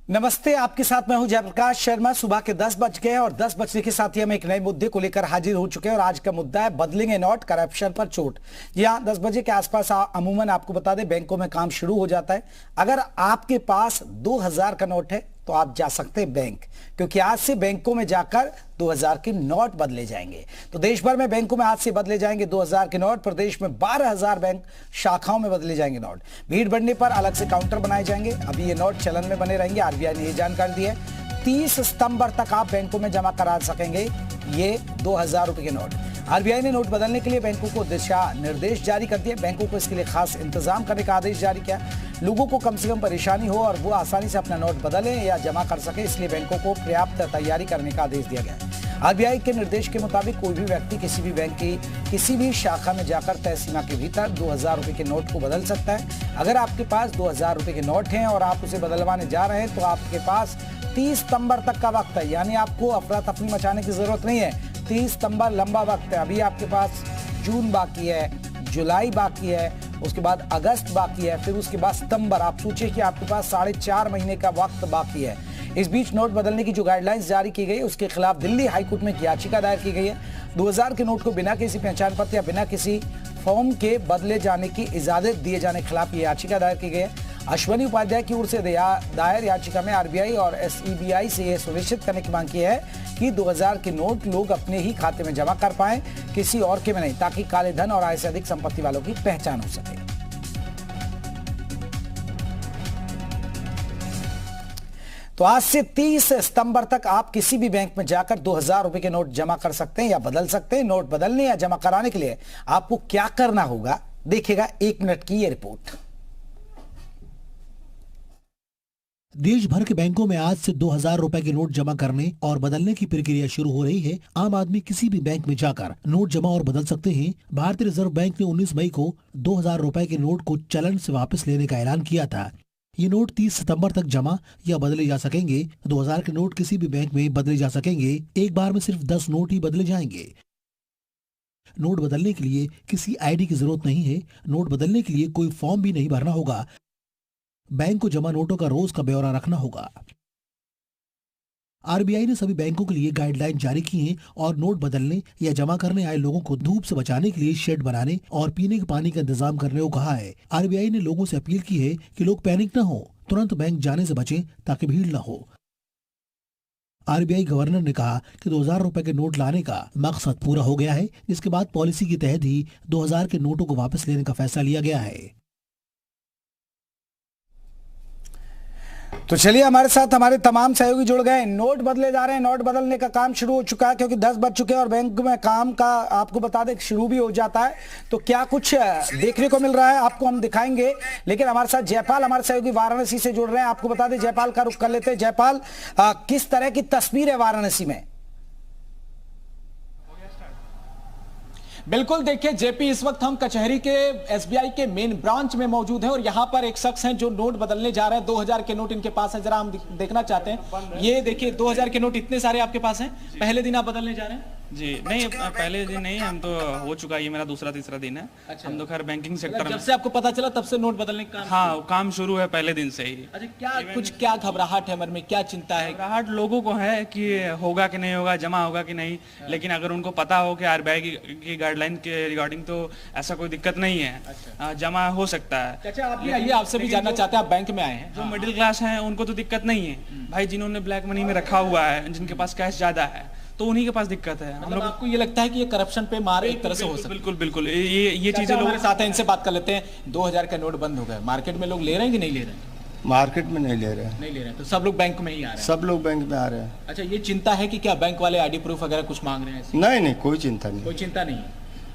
नमस्ते, आपके साथ मैं हूं जयप्रकाश शर्मा। सुबह के 10 बज गए और 10 बजने के साथ ही हम एक नए मुद्दे को लेकर हाजिर हो चुके हैं और आज का मुद्दा है बदलेंगे नोट, करप्शन पर चोट। जी हां, 10 बजे के आसपास अमूमन आपको बता दें बैंकों में काम शुरू हो जाता है। अगर आपके पास 2000 का नोट है तो आप जा सकते हैं बैंक, क्योंकि आज से बैंकों में जाकर 2000 के नोट बदले जाएंगे। तो देश भर में बैंकों में आज से बदले जाएंगे 2000 के नोट। प्रदेश में 12000 बैंक शाखाओं में बदले जाएंगे नोट। भीड़ बढ़ने पर अलग से काउंटर बनाए जाएंगे। अभी ये नोट चलन में बने रहेंगे। आरबीआई ने ये जानकारी दी है। 30 सितंबर तक आप बैंकों में जमा करा सकेंगे ये 2000 रुपए के नोट। आरबीआई ने नोट बदलने के लिए बैंकों को दिशा निर्देश जारी कर दिए। बैंकों को इसके लिए खास इंतजाम करने का आदेश जारी किया। लोगों को कम से कम परेशानी हो और वो आसानी से अपना नोट बदलें या जमा कर सके, इसलिए बैंकों को पर्याप्त तैयारी करने का आदेश दिया गया है। आरबीआई के निर्देश के मुताबिक कोई भी व्यक्ति किसी भी बैंक की किसी भी शाखा में जाकर तय सीमा के भीतर 2000 रुपए के नोट को बदल सकता है। अगर आपके पास 2000 रुपए के नोट हैं और आप उसे बदलवाने जा रहे हैं तो आपके पास 30 सितंबर तक का वक्त है, यानी आपको अफरा तफरी मचाने की जरूरत नहीं है। 30 सितंबर लंबा वक्त है। अभी आपके पास जून बाकी है, जुलाई बाकी है, उसके बाद अगस्त बाकी है, फिर उसके बाद सितंबर। आप सोचिए कि आपके पास 4.5 महीने का वक्त बाकी है। इस बीच नोट बदलने की जो गाइडलाइंस जारी की गई उसके खिलाफ दिल्ली हाईकोर्ट में एक याचिका दायर की गई है। 2000 के नोट को बिना किसी पहचान पत्र या बिना किसी फॉर्म के बदले जाने की इजाजत दिए जाने के खिलाफ ये याचिका दायर की गई है। अश्वनी उपाध्याय की ओर से दायर याचिका में आरबीआई और एसईबीआई से यह सुनिश्चित करने की मांग की है कि 2000 के नोट लोग अपने ही खाते में जमा कर पाएं, किसी और के में नहीं, ताकि काले धन और आय से अधिक संपत्ति वालों की पहचान हो सके। तो आज से 30 सितंबर तक आप किसी भी बैंक में जाकर 2000 रुपए के नोट जमा कर सकते हैं या बदल सकते हैं। नोट बदलने या जमा कराने के लिए आपको क्या करना होगा, देखिएगा 1 मिनट की ये रिपोर्ट। देश भर के बैंकों में आज से 2000 रुपए के नोट जमा करने और बदलने की प्रक्रिया शुरू हो रही है। आम आदमी किसी भी बैंक में जाकर नोट जमा और बदल सकते हैं। भारतीय रिजर्व बैंक ने 19 मई को 2000 रुपए के नोट को चलन से वापस लेने का ऐलान किया था। ये नोट 30 सितंबर तक जमा या बदले जा सकेंगे। 2000 के नोट किसी भी बैंक में बदले जा सकेंगे। एक बार में सिर्फ 10 नोट ही बदले जाएंगे। नोट बदलने के लिए किसी आईडी की जरूरत नहीं है। नोट बदलने के लिए कोई फॉर्म भी नहीं भरना होगा। बैंक को जमा नोटों का रोज का ब्यौरा रखना होगा। आरबीआई ने सभी बैंकों के लिए गाइडलाइन जारी की हैं और नोट बदलने या जमा करने आए लोगों को धूप से बचाने के लिए शेड बनाने और पीने के पानी का इंतजाम करने को कहा है। आरबीआई ने लोगों से अपील की है कि लोग पैनिक न हो, तुरंत बैंक जाने से बचें ताकि भीड़ न हो। आरबीआई गवर्नर ने कहा कि 2000 रुपए के नोट लाने का मकसद पूरा हो गया है, जिसके बाद पॉलिसी के तहत ही 2000 के नोटों को वापस लेने का फैसला लिया गया है। तो चलिए, हमारे साथ हमारे तमाम सहयोगी जुड़ गए। नोट बदले जा रहे हैं, नोट बदलने का काम शुरू हो चुका है, क्योंकि 10 बज चुके हैं और बैंक में काम का आपको बता दें शुरू भी हो जाता है। तो क्या कुछ देखने को मिल रहा है आपको हम दिखाएंगे, लेकिन हमारे साथ जयपाल हमारे सहयोगी वाराणसी से जुड़ रहे हैं। आपको बता दें, जयपाल का रुख कर लेते हैं। जयपाल, किस तरह की तस्वीर है वाराणसी में? बिल्कुल, देखिए जेपी, इस वक्त हम कचहरी के एसबीआई के मेन ब्रांच में मौजूद हैं और यहां पर एक शख्स हैं जो नोट बदलने जा रहे हैं। 2000 के नोट इनके पास है, जरा हम देखना चाहते हैं। ये देखिए 2000 के नोट इतने सारे आपके पास हैं। पहले दिन आप बदलने जा रहे हैं? जी नहीं, पहले दिन नहीं, हम तो हो चुका है, ये मेरा दूसरा तीसरा दिन है। अच्छा। हम तो खैर बैंकिंग सेक्टर में। जब से आपको पता चला तब से नोट बदलने का काम? हाँ, काम शुरू है पहले दिन से ही। अच्छा, क्या घबराहट है मन में, क्या चिंता है? घबराहट लोगों को है कि होगा कि नहीं होगा, जमा होगा कि नहीं, लेकिन अगर उनको पता हो कि आरबीआई की गाइडलाइन के रिगार्डिंग तो ऐसा कोई दिक्कत नहीं है। अच्छा। जमा हो सकता है। अच्छा, आप भी आइए, आपसे भी जानना चाहते हैं, आप बैंक में आए हैं। जो मिडिल क्लास है उनको तो दिक्कत नहीं है भाई, जिन्होंने ब्लैक मनी में रखा हुआ है, जिनके पास कैश ज्यादा है, तो उन्हीं के पास दिक्कत है। हम लोग, आपको ये लगता है कि ये करप्शन पे मार एक तरह से हो सकता है? बिल्कुल बिल्कुल, ये चीजें लोगों के साथ हैं, इनसे बात कर लेते हैं। 2000 का नोट बंद हो गया, मार्केट में लोग ले रहे हैं कि नहीं ले रहे हैं? मार्केट में नहीं ले रहे हैं। नहीं ले रहे हैं, तो सब लोग बैंक में ही आ रहे हैं? सब लोग बैंक में आ रहे हैं। अच्छा, ये चिंता है कि क्या बैंक वाले आईडी प्रूफ वगैरह कुछ मांग रहे हैं? नहीं, कोई चिंता नहीं। कोई चिंता नहीं।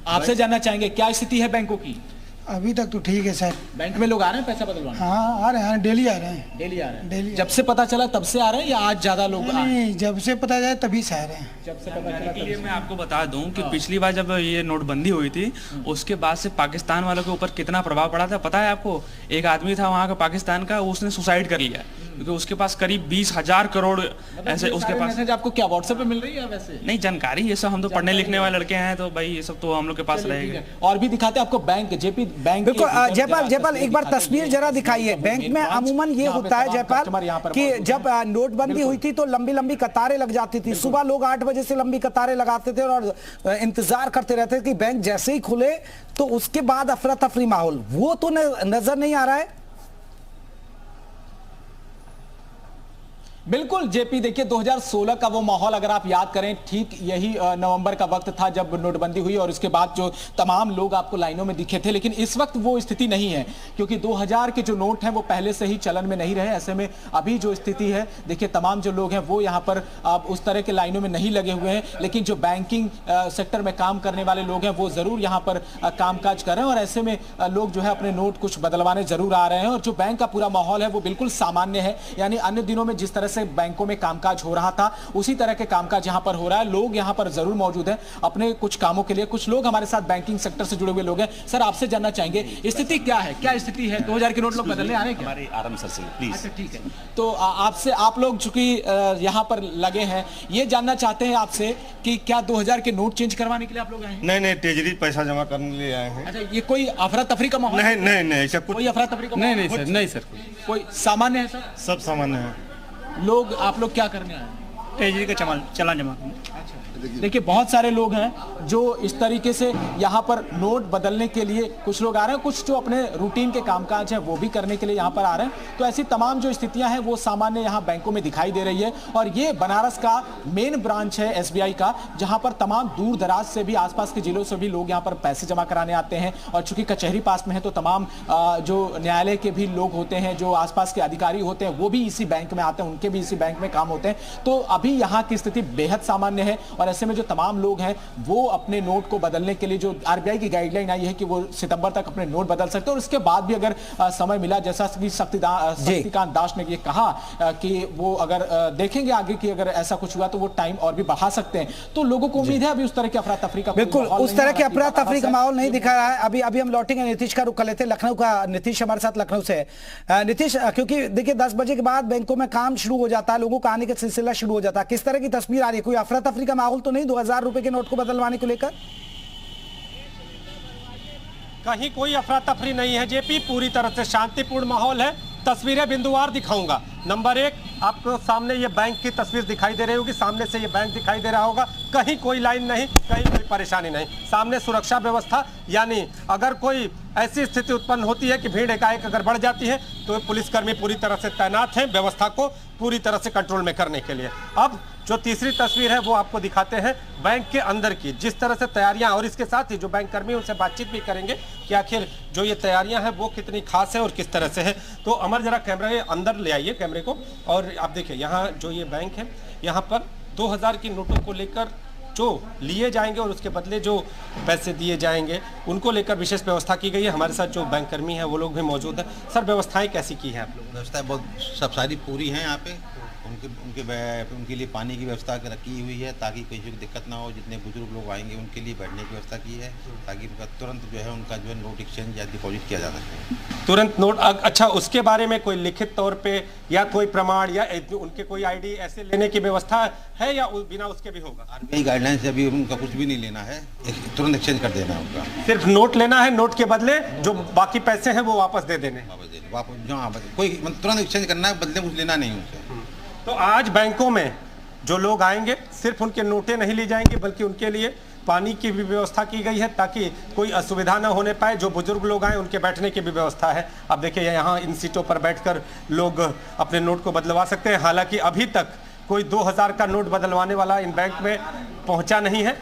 आपसे जानना चाहेंगे क्या स्थिति है बैंकों की? अभी तक तो ठीक है सर। बैंक में लोग आ रहे हैं पैसा बदलवाने? हाँ, आ रहे हैं, डेली आ रहे हैं। डेली आ रहे हैं? डेली। जब से पता चला तब से आ रहे हैं या आज ज्यादा लोग? नहीं, जब से पता जाए तभी से आ रहे हैं। जब से पता चला के लिए मैं आपको बता दूं कि पिछली बार जब ये नोटबंदी हुई थी उसके बाद से पाकिस्तान वालों के ऊपर कितना प्रभाव पड़ा था पता है आपको? एक आदमी था वहाँ का पाकिस्तान का, उसने सुसाइड कर लिया क्योंकि उसके पास करीब 20,000 करोड़ ऐसे उसके पास। मैसेज आपको क्या व्हाट्सएप पे मिल रही है? वैसे नहीं, जानकारी ये सब, हम तो पढ़ने लिखने वाले लड़के हैं, तो भाई ये सब तो हम लोग के पास रहेगा। और भी दिखाते हैं आपको बैंक। जेपी, बैंक बिल्कुल जयपाल एक बार तस्वीर जरा दिखाइए। बैंक में अमूमन ये होता है जयपाल कि जब नोटबंदी हुई थी तो लंबी लंबी कतारें लग जाती थी। सुबह लोग 8 बजे से लंबी कतारें लगाते थे और इंतजार करते रहते थे कि बैंक जैसे ही खुले तो उसके बाद अफरा तफरी माहौल, वो तो नजर नहीं आ रहा है। बिल्कुल जेपी, देखिए 2016 का वो माहौल अगर आप याद करें, ठीक यही नवंबर का वक्त था जब नोटबंदी हुई और उसके बाद जो तमाम लोग आपको लाइनों में दिखे थे। लेकिन इस वक्त वो स्थिति नहीं है, क्योंकि 2000 के जो नोट हैं वो पहले से ही चलन में नहीं रहे। ऐसे में अभी जो स्थिति है, देखिए तमाम जो लोग हैं वो यहाँ पर उस तरह के लाइनों में नहीं लगे हुए हैं, लेकिन जो बैंकिंग सेक्टर में काम करने वाले लोग हैं वो जरूर यहाँ पर कामकाज कर रहे हैं। और ऐसे में लोग जो है अपने नोट कुछ बदलवाने जरूर आ रहे हैं। और जो बैंक का पूरा माहौल है वो बिल्कुल सामान्य है, यानी अन्य दिनों में जिस तरह से बैंकों में कामकाज हो रहा था उसी तरह के कामकाज यहां पर हो रहा है। लोग यहां पर जरूर मौजूद हैं अपने कुछ कामों के लिए। कुछ लोग हमारे साथ बैंकिंग सेक्टर से जुड़े हुए लोग हैं। सर, आपसे जानना चाहेंगे स्थिति क्या है, क्या स्थिति है? 2000 के नोट लोग बदलने आ रहे हैं क्या? हमारे आराम सर से प्लीज। अच्छा ठीक है, तो आपसे, आप लोग चूंकि यहां पर लगे हैं, ये जानना चाहते हैं आपसे कि क्या 2000 के नोट चेंज करवाने के लिए आप लोग आए हैं? नहीं, ट्रेजरी पैसा जमा करने के लिए आए हैं। अच्छा, ये कोई अफरा तफरी का माहौल? नहीं, ऐसा कुछ कोई अफरा तफरी का माहौल? नहीं सर, कोई सामान्य है सर? सब सामान्य है। आप लोग क्या करने आए हैं? ट्रेजरी का चालान जमा करना। देखिए बहुत सारे लोग हैं जो इस तरीके से यहाँ पर नोट बदलने के लिए कुछ लोग आ रहे हैं, कुछ जो अपने रूटीन के कामकाज है वो भी करने के लिए यहाँ पर आ रहे हैं। तो ऐसी तमाम जो स्थितियां हैं वो सामान्य यहाँ बैंकों में दिखाई दे रही है। और ये बनारस का मेन ब्रांच है एसबीआई का, जहाँ पर तमाम दूर दराज से भी, आसपास के जिलों से भी लोग यहाँ पर पैसे जमा कराने आते हैं। और चूंकि कचहरी पास में है तो तमाम जो न्यायालय के भी लोग होते हैं, जो आसपास के अधिकारी होते हैं, वो भी इसी बैंक में आते हैं, उनके भी इसी बैंक में काम होते हैं। तो अभी यहाँ की स्थिति बेहद सामान्य है। और ऐसे में जो तमाम लोग हैं वो अपने नोट को बदलने के लिए, जो आरबीआई की गाइडलाइन आई है कि वो सितंबर तक अपने नोट बदल सकते हैं, और उसके बाद भी अगर समय मिला, जैसा कि शक्तिकांत दास ने ये कहा कि वो अगर देखेंगे आगे कि अगर ऐसा कुछ हुआ तो वो टाइम और भी बढ़ा सकते हैं। तो लोगों को उम्मीद है अभी उस तरह की अफरा तफरी का, बिल्कुल उस तरह के अफरा तफरी का माहौल नहीं दिखा रहा है। अभी हम लौटेंगे, नीतीश का रुख कर लेते हैं। लखनऊ का नीतीश हमारे साथ लखनऊ से है। नीतीश, क्योंकि देखिए 10 बजे के बाद बैंकों में काम शुरू हो जाता है, लोगों का आने का सिलसिला शुरू हो जाता है, किस तरह की तस्वीर आ रही है? कोई अफरा तफरी का माहौल तो नहीं 2000 रुपए के नोट को बदलवाने को लेकर? कहीं कोई अफरा तफरी नहीं है जेपी, पूरी तरह से शांतिपूर्ण माहौल है। तस्वीरें बिंदुवार दिखाऊंगा। नंबर 1, आपको सामने ये बैंक की तस्वीर दिखाई दे रही होगी, सामने से ये बैंक दिखाई दे रहा होगा। कहीं कोई लाइन नहीं, कहीं कोई परेशानी नहीं। सामने सुरक्षा व्यवस्था, यानी अगर कोई ऐसी स्थिति उत्पन्न होती है कि भीड़ एकाएक अगर बढ़ जाती है तो पुलिसकर्मी पूरी तरह से तैनात हैं व्यवस्था को पूरी तरह से कंट्रोल में करने के लिए। अब जो तीसरी तस्वीर है वो आपको दिखाते हैं बैंक के अंदर की, जिस तरह से तैयारियां, और इसके साथ ही जो बैंक कर्मी उनसे बातचीत भी करेंगे कि आखिर जो ये तैयारियां हैं वो कितनी खास है और किस तरह से है। तो अमर जरा कैमरे अंदर ले आइए कैमरे को, और आप देखिए यहाँ जो ये बैंक है, यहाँ पर 2000 की नोटों को लेकर जो लिए जाएंगे और उसके बदले जो पैसे दिए जाएंगे उनको लेकर विशेष व्यवस्था की गई है। हमारे साथ जो बैंक कर्मी हैं वो लोग भी मौजूद हैं। सर, व्यवस्थाएं कैसी की हैं आप लोग? व्यवस्थाएं बहुत सब सारी पूरी हैं यहाँ पे। उनके लिए पानी की व्यवस्था रखी हुई है ताकि किसी को दिक्कत ना हो। जितने बुजुर्ग लोग आएंगे उनके लिए बैठने की व्यवस्था की है ताकि उनका तुरंत जो है उनका जो है नोट एक्सचेंज या डिपॉजिट किया जा सके। तुरंत नोट, अच्छा, उसके बारे में कोई लिखित तौर पे या कोई प्रमाण या उनके कोई आईडी ऐसे लेने की व्यवस्था है या बिना उसके भी होगा? आरबीआई गाइडलाइन से अभी उनका कुछ भी नहीं लेना है, तुरंत एक्सचेंज कर देना है उनका। सिर्फ नोट लेना है, नोट के बदले जो बाकी पैसे हैं वो वापस दे देने, कोई तुरंत एक्सचेंज करना है, बदले कुछ लेना नहीं उनसे। तो आज बैंकों में जो लोग आएंगे सिर्फ उनके नोटें नहीं ली जाएंगी बल्कि उनके लिए पानी की भी व्यवस्था की गई है ताकि कोई असुविधा न होने पाए। जो बुजुर्ग लोग आए उनके बैठने की भी व्यवस्था है। अब देखिए यहाँ इन सीटों पर बैठकर लोग अपने नोट को बदलवा सकते हैं। हालांकि अभी तक कोई 2000 का नोट बदलवाने वाला इन बैंक में पहुंचा नहीं है।